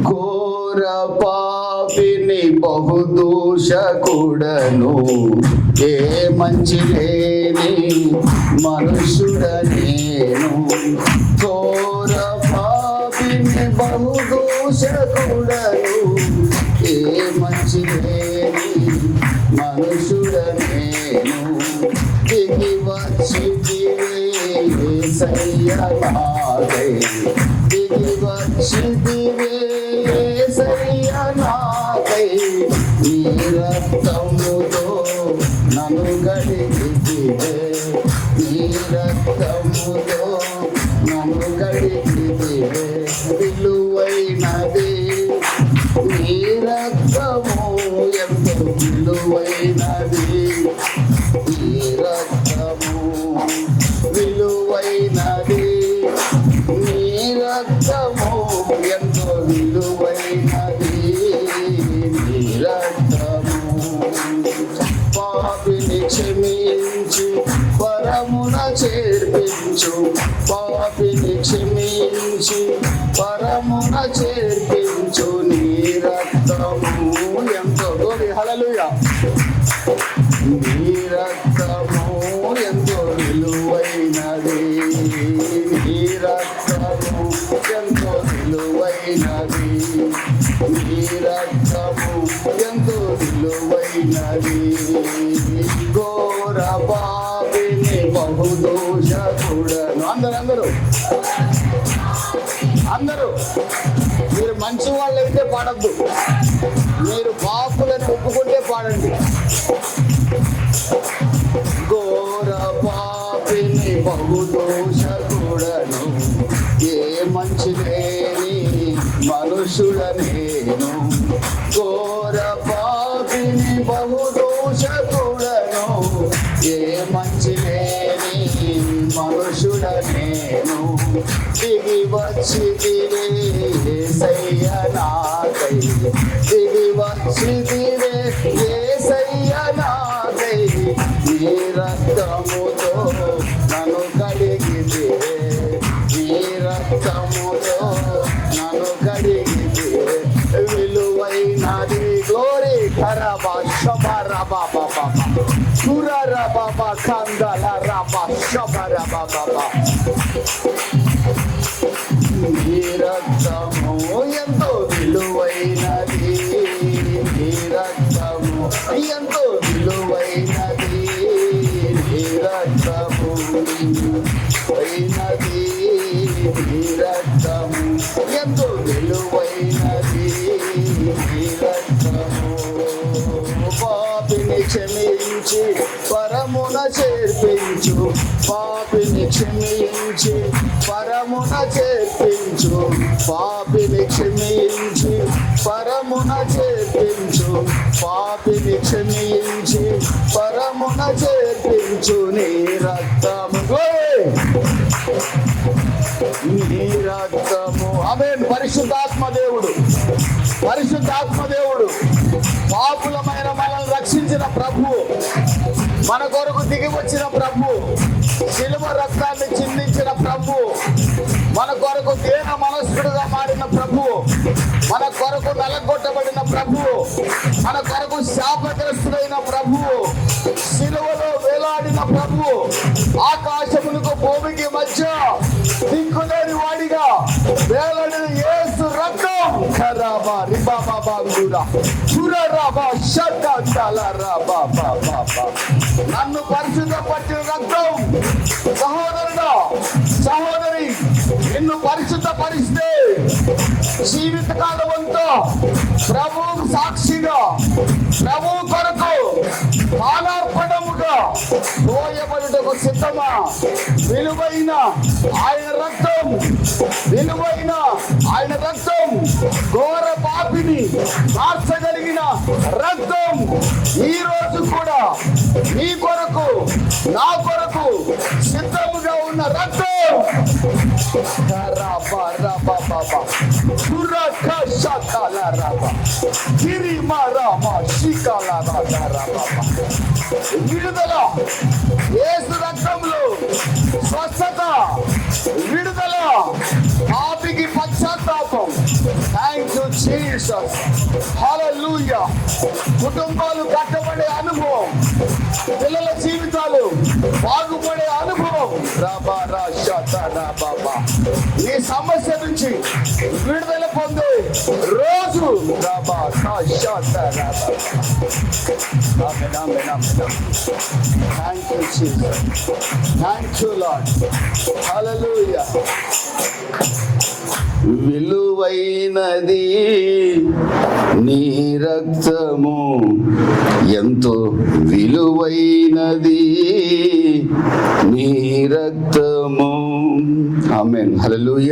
ఘోర పాపిని బహుదూషకుడను, ఏ మంచి లేని మనుషుడనేను. ఘోర పాపిని బహుదూషకుడను, ఏ మంచి లేని మనుషుడనేను. దిగి వచ్చితివే యేసయ్య నాకై, దిగి వచ్చితివే యేసయ్య నాకై. నీ రక్తముతో నన్ను కడిగితివే, నీ రక్తముతో నన్ను కడిగితివే. విలువైనది నీ రక్తము, ఎంతో విలువైనది నీ రక్తము, విలువైనది నీ రక్తము, ఎంతో విలువైనది నీ రక్తము. పాపిని క్షమించి పరమున చేర్పించు, పాపిని క్షమించి పరమున చేర్పించు. నీ రక్తము ఎంతో, హల్లెలూయా, నీ రక్తము ఎంతో విలువైనది, నీ రక్తము ఎంతో విలువైనది, నీ రక్తము ఎంతో విలువైనది. ఘోర పాపిని బహుదోషకుడను. అందరూ మీరు మంచి వాళ్ళైతే పాడద్దు, మీరు పాపులను ఒప్పుకుంటే పాడండి. ఘోర పాపిని బహుదోషకుడను, ఏ మంచి లేని మనుషుడనేను. ఘోర పాపిని బహుదోషకుడను, ఏ మంచి లేని మనుషుడనేను. దిగి వచ్చితివే యేసయ్య నాకై, దిగి వచ్చితివే యేసయ్య నాకై. నీ రక్తముతో నన్ను కడిగితివే, నీ రక్తముతో నన్ను కడిగితివే. విలువైనది గ్లోరీ ఖరాబా శబరబా బాబా సురరబా కందల రబా శబరబా. నీ రక్తము ఎంతో విలువైనది, నీ రక్తము ఎంతో విలువైనది, నీ రక్తము అయినది, నీ రక్తము ఎంతో విలువైనది, నీ రక్తము. పాపిని క్షమించి పరమున చేర్పించు, పాపిని క్షమించి పరమున చేర్పించు, పాపిని క్షమించి పరమున చేర్పించు, పాపిని క్షమించి పరమున చేర్పించు. నీ రక్తము, నీ రక్తము. ఆమేన్. పరిశుద్ధాత్మ దేవుడు, పరిశుద్ధాత్మ దేవుడు, పాపులమైన మనల్ని రక్షించిన ప్రభువు, మన కొరకు దిగి వచ్చిన ప్రభువు, శిలువ రక్తాన్ని చిందించిన ప్రభువు, మన కొరకు దేన మనస్కుడుగా మారిన ప్రభువు, మన కొరకు నలగొట్టబడిన ప్రభువు, మన కొరకు శాపగ్రస్తుడైన ప్రభువు, శిలువలో వేలాడిన ప్రభువు, ఆకాశములకు భూమికి మధ్య దిక్కులేని వాడిగా వేలాడిన యేసు రక్తం. ఖరాబా రిబాబా బాగురా సురరాబా షడ్డాలారాబా బాబా. నన్ను పరిశుద్ధపరిచిన రక్తం. సహోదరుడా, సహోదరి, నిన్ను పరిశుద్ధపరిస్తే జీవితకాలం అంతా ప్రభువు సాక్షిగా, ప్రభువు కొరకు పానార్పణముగా పోయబడుటకు సిద్ధమా? విలువైన ఆయన రక్తం, విలువైన ఆయన రక్తం, ఘోర పాపిని మార్చగలిగిన రక్తం ఈ రోజు కూడా నీ కొరకు, నా కొరకు సిద్ధముగా ఉన్న రక్తం. విడుదల యేసు రక్తంలో, స్వస్థత, విడుదల, పాపికి పశ్చాత్తాపం, జీసస్ హల్లెలూయా. కుటుంబాలు కట్టబడే అనుభవం, పిల్లల జీవితాలు బాగుపడే అనుభవం. రాబా రాషాతా రాబాబా. ఈ సమస్య నుంచి విడుదల పొందే రోజు. రాబా రాషాతా రాబాబా. ఆమేన్ ఆమేన్ ఆమేన్. Thank you Jesus. Thank you Lord. హల్లెలూయా. విలువైనది నీ రక్తము, ఎంతో విలువైనది నీ రక్తము. ఆమేన్. హల్లెలూయా.